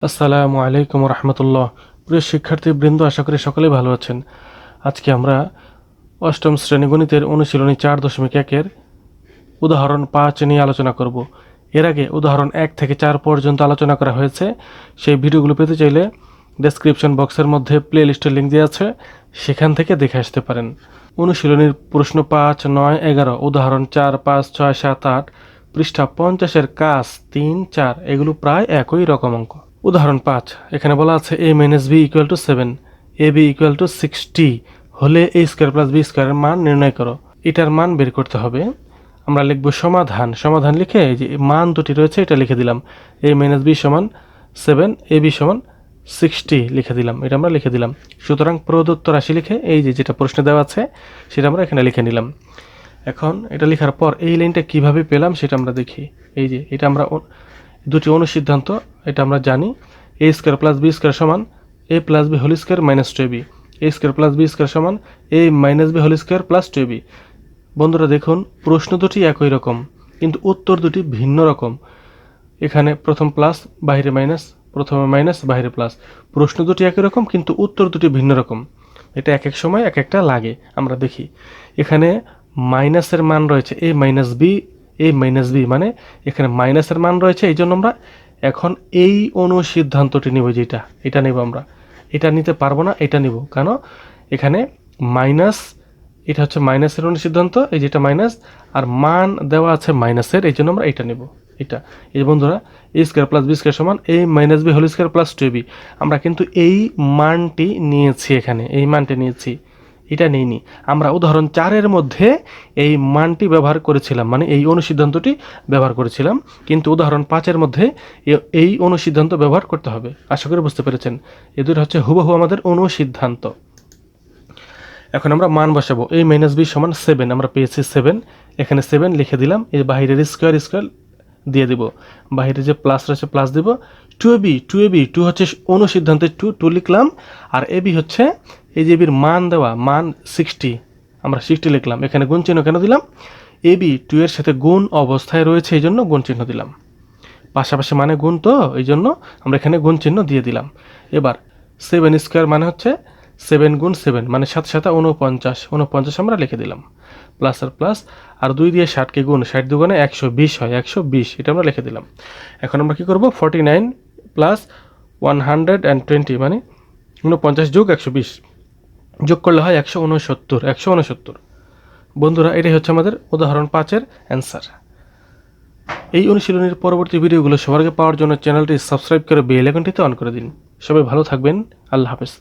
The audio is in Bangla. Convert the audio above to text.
আসসালামু আলাইকুম রহমতুল্লাহ। প্রিয় শিক্ষার্থীবৃন্দ, আশা করি সকলেই ভালো আছেন। আজকে আমরা অষ্টম শ্রেণী গণিতের অনুশীলনী 4.1-এর উদাহরণ 5 নিয়ে আলোচনা করব। এর আগে উদাহরণ 1 থেকে 4 পর্যন্ত আলোচনা করা হয়েছে। সেই ভিডিওগুলো পেতে চাইলে ডেসক্রিপশন বক্সের মধ্যে প্লে লিস্টের লিঙ্ক দেওয়া আছে, সেখান থেকে দেখে আসতে পারেন। অনুশীলনীর প্রশ্ন 5, 9, 11, উদাহরণ 4, 5, 6, 7, 8, পৃষ্ঠা 50-এর কাজ 3, 4 এগুলো প্রায় একই রকম অঙ্ক। উদাহরণ 5, এখানে বলা আছে a minus b equal to 7, ab equal to 60 হলে a স্কোয়ার প্লাস b স্কোয়ারের মান নির্ণয় করো। এটার মান বের করতে হবে। আমরা লিখব সমাধান লিখে এই যে মান দুটি রয়েছে এটা লিখে দিলাম। a মাইনাস b সমান 7, ab সমান 60 লিখে দিলাম। এটা আমরা লিখে দিলাম। সুতরাং প্রদত্ত রাশি লিখে এই যে যেটা প্রশ্নে দেওয়া আছে সেটা আমরা এখানে লিখে নিলাম। এখন এটা লেখার পর এই লাইনটা কিভাবে পেলাম সেটা আমরা দেখি। এই যে এটা আমরা দুটি অনুসিদ্ধান্ত এটা আমরা জানি। A square plus B square সমান A plus B whole square minus 2ab, A square plus B square সমান A minus B whole square plus 2ab। বন্ধুরা দেখুন, প্রশ্ন দুটি একই রকম কিন্তু উত্তর দুটি ভিন্ন রকম। এখানে প্রথম প্লাস বাইরে মাইনাস, প্রথমে মাইনাস বাইরে প্লাস। প্রশ্ন দুটি একই রকম কিন্তু উত্তর দুটি ভিন্ন রকম। এটা এক এক সময় এক একটা লাগে। আমরা দেখি এখানে মাইনাসের মান রয়েছে এ মাইনাস বি মানে এখানে মাইনাসের মান রয়েছে, এই জন্য আমরা এখন এই অনুসিদ্ধান্তটি নিব, যেটা এটা নেব আমরা। এটা নিতে পারবো না, এটা নিব। কেন? এখানে মাইনাস, এটা হচ্ছে মাইনাসের অনুসিদ্ধান্ত, এই যেটা মাইনাস আর মান দেওয়া আছে মাইনাসের, এই জন্য আমরা এটা নেব। এটা এই বন্ধুরা A square plus B square সমান A minus B whole square plus 2ab। আমরা কিন্তু এই মানটি নিয়েছি, এখানে এই মানটি নিয়েছি, এটা নেইনি। আমরা উদাহরণ 4-এর মধ্যে এই মানটি ব্যবহার করেছিলাম, মানে এই অনুসিদ্ধান্তটি ব্যবহার করেছিলাম, কিন্তু উদাহরণ 5-এর মধ্যে এই অনুসিদ্ধান্ত ব্যবহার করতে হবে। আশা করি বুঝতে পেরেছেন। এ দুটো হচ্ছে হুবহু আমাদের অনুসিদ্ধান্ত। এখন আমরা মান বসাবো। a মাইনাস বি সমান 7, আমরা পেয়েছি 7, এখানে 7 লিখে দিলাম। এই বাইরের স্কোয়ার দিয়ে দিব, বাইরে যে প্লাস রয়েছে প্লাস দিব। 2ab 2 হচ্ছে অনুসিদ্ধান্তের 2 লিখলাম, আর ab হচ্ছে এই যে এবির মান দেওয়া, মান 60, আমরা 60 লিখলাম। এখানে গুণ চিহ্ন কেন দিলাম? ab 2 এর সাথে গুণ অবস্থায় রয়েছে, এই জন্য গুণ চিহ্ন দিলাম। পাশাপাশি মানে গুণ, তো এই জন্য আমরা এখানে গুণ চিহ্ন দিয়ে দিলাম। এবার 7 স্কোয়ার মানে হচ্ছে 7 গুণ 7 মানে 7 7 49 আমরা লিখে দিলাম। প্লাস আর প্লাস, আর 2 দিয়ে 60কে গুণ, 60 দুগুণে 120 হয়, 120 এটা আমরা লিখে দিলাম। এখন আমরা কি করব? 49 প্লাস 120 মানে 49 যোগ 120 যোগ করলে হয় 169। বন্ধুরা, এটাই হচ্ছে আমাদের উদাহরণ 5-এর অ্যান্সার। এই অনুশীলনের পরবর্তী ভিডিওগুলো সবার আগে পাওয়ার জন্য চ্যানেলটি সাবস্ক্রাইব করে বেল আইকনটিতে অন করে দিন। সবাই ভালো থাকবেন। আল্লাহ হাফেজ।